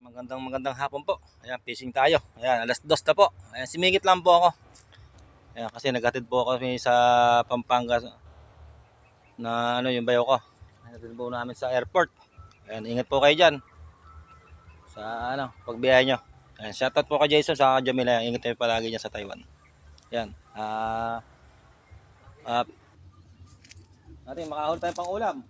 Magandang hapon po. Ayan, fishing tayo. Ayan, alas 2 na po. Ayan, simingit lang po ako. Ayan, kasi naghatid po ako sa Pampanga na yung bayo ko. Naghatid po namin sa airport. Ayan, ingat po kayo dyan sa pagbiyahe nyo. Ayan, shoutout po kay Jason sa Jamila. Ingat kayo palagi dyan sa Taiwan. Ayan, natin makahuli tayong pang ulam.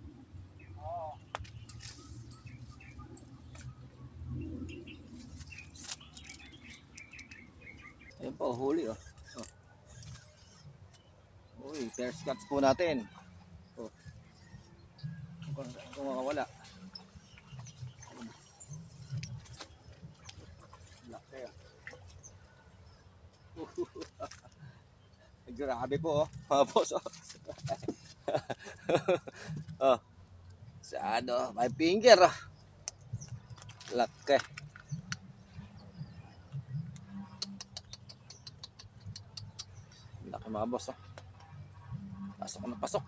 Ayan po, huli oh. Uy, first cuts po natin. Oh. Kung makawala. Laki ah. Grabe po oh, mga boss oh. Oh. Sa my finger oh. Laki. Laki mga boss oh. Pasok na pasok.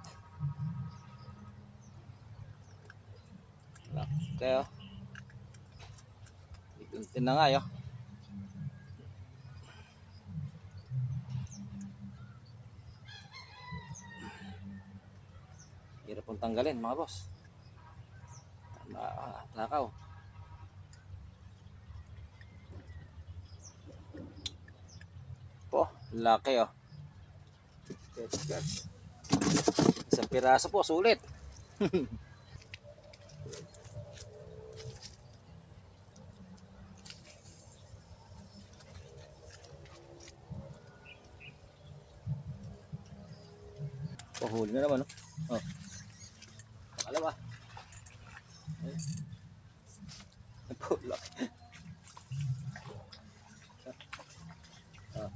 Laki oh. Ikuntin na nga yo. Hirap pong tanggalin mga boss. Takaw. Po, laki oh. Isang piraso po, sulit. Pahuli na naman oh. Oh. Pakalawa. Po, laki. Oh.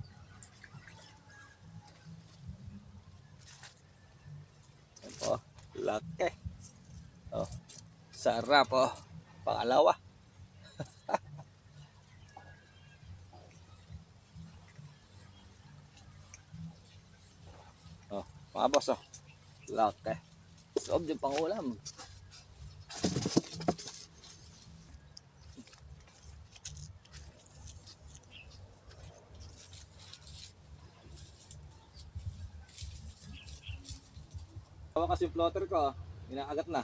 Oh, laki. Oh. Sarap oh. Pangalawa. Oh, mga boss oh. Laki. Sob yung pangulam. Tawa kasi yung floater ko, inaagat na.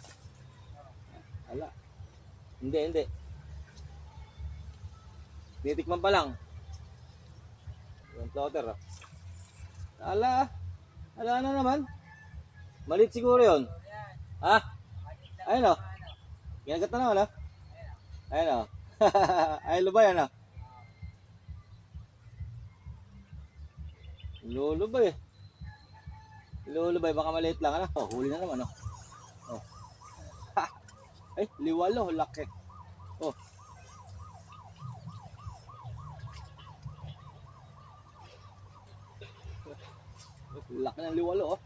Ala. Hindi. Titikman pa lang. Yung floater. Ala. Ala na naman. Malit siguro yun. Ha? Ayun o. Ginagat na naman o. Ayun o. Ay, lubay ano. Lulubay. Lulubay, baka maliit lang ano. Oh, huli na naman o. Oh. Ay, liwalo. Laki. Oh. Laki ng liwalo oh.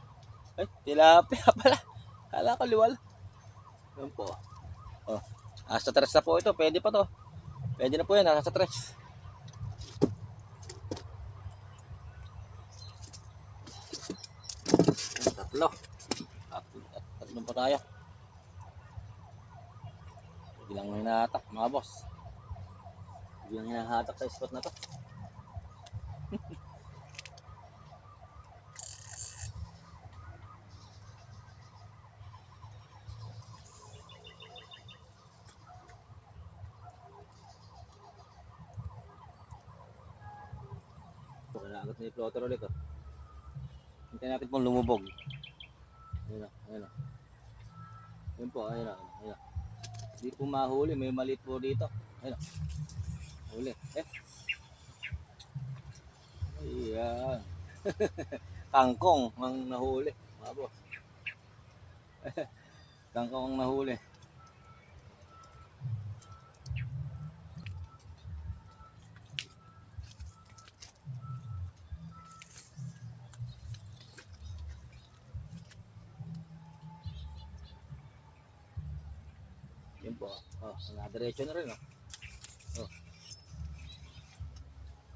Ay, tilapia pala. Kala ko liwalo. Yan po. Oh. Nasa tres na po ito. Pwede pa to. Pwede na po yan. Nasa tres. Tatlo. Tatlong pa tayo. Hindi lang hinahatak mga boss. Hindi lang hinahatak sa spot na to. Naagat na yung floater ulit oh. Hintayin natin pong lumubog. Ayun o. Ayun po, ayun o. Hindi po mahuli, may maliit po dito. Ayun o. Huli. Ayan. Kangkong ang nahuli. Mga boss. Kangkong ang nahuli. Yun po. Oh, nadiretso na rin oh. Oh.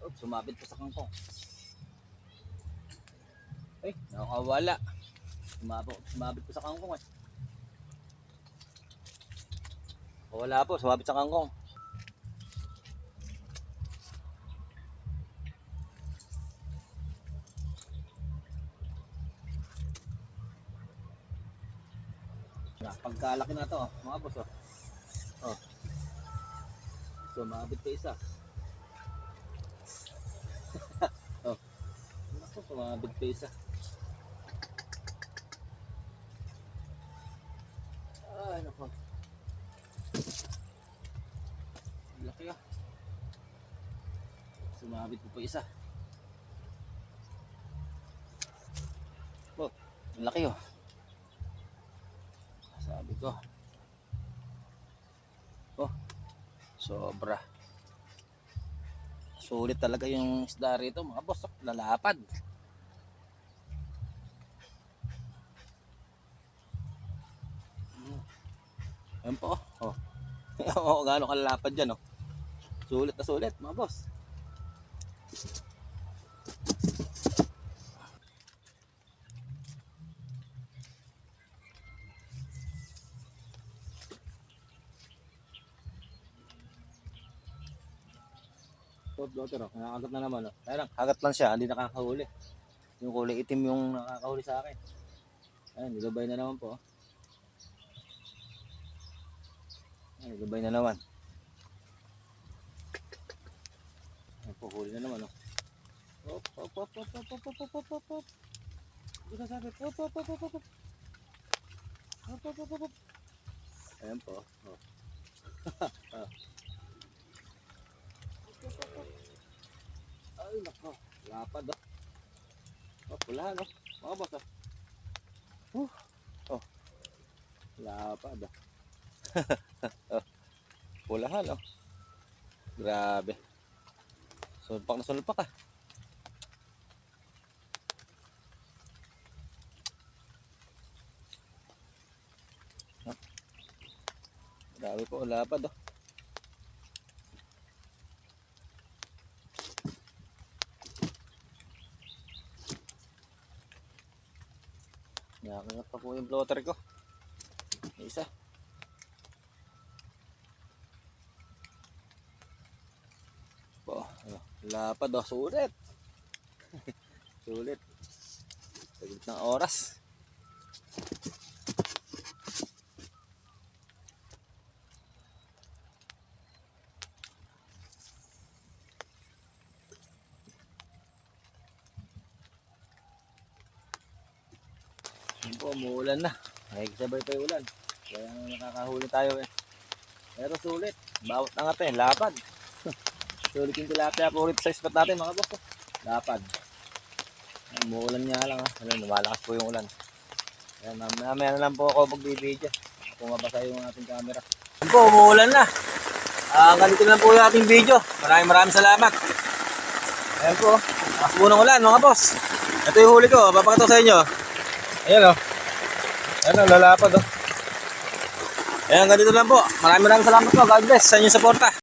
Oh, sumabit pa sa kangkong. Ay, nakakawala. Sumabit pa sa kangkong eh. Wala po, sumabit sa kangkong. Pagkalaki na to, mga boss. Oh. Sumabit pa isa. Oh. Naku, sumabit pa isa. Ay, naku. Laki ah. Sumabit pa isa. Oh, laki oh. Sabi ko. Oh, sobra. Sulit talaga yung isda rito mga boss. Lalapad. Ayan po. Oh. Oo, gaano kalalapad dyan oh. Sulit na sulit mga boss. Top water oh. Nakakagat na naman oh. Kaya lang, kagat lang siya, hindi nakakahuli. Yung kulay itim yung nakakahuli sa akin. Ayun, nilubay na naman po. Ayun, nilubay na naman. Ayun po, huli na naman oh. Hop, hop, hop, hop, hop, hop, hop, hop, hop, hop. Hindi ka sabit. Hop, hop, hop, hop, hop, hop. Hop, hop, hop, hop. Ayan po. Oh. Ay, nako. Lapad oh. Oh, pulahan oh. Mga boss oh. Oh. Lapad oh. Oh. Pulahan oh. Grabe. Sulpak na sulpak ah. Oh. Grabe po, lapad oh. Nakakangat pa po yung floater ko. May isa. Po, ano, lapad oh, sulit. Sulit. Saglit ng oras. Yun po, umuulan na. Sabay pa yung ulan. Kaya nakakahuli tayo eh. Pero sulit. Bawat angat eh, lapad. Sulit yung tilapia po ulit sa spot natin mga boss. Lapad. Umuulan nga lang ha. Alam, lumalakas po yung ulan. Ayan, mamaya na lang po ako magbibideo. Kung mabasa yung ating camera. Ayan po, umuulan na. Ganito lang po yung ating video. Maraming salamat. Ayan po. Lakas po ng ulan mga boss. Ito yung huli ko. Papakita ko sa inyo. Ayan o. Ayan o, lalapad o. Ayan, ganito lang po. Maraming salamat po. God bless sa inyong suporta.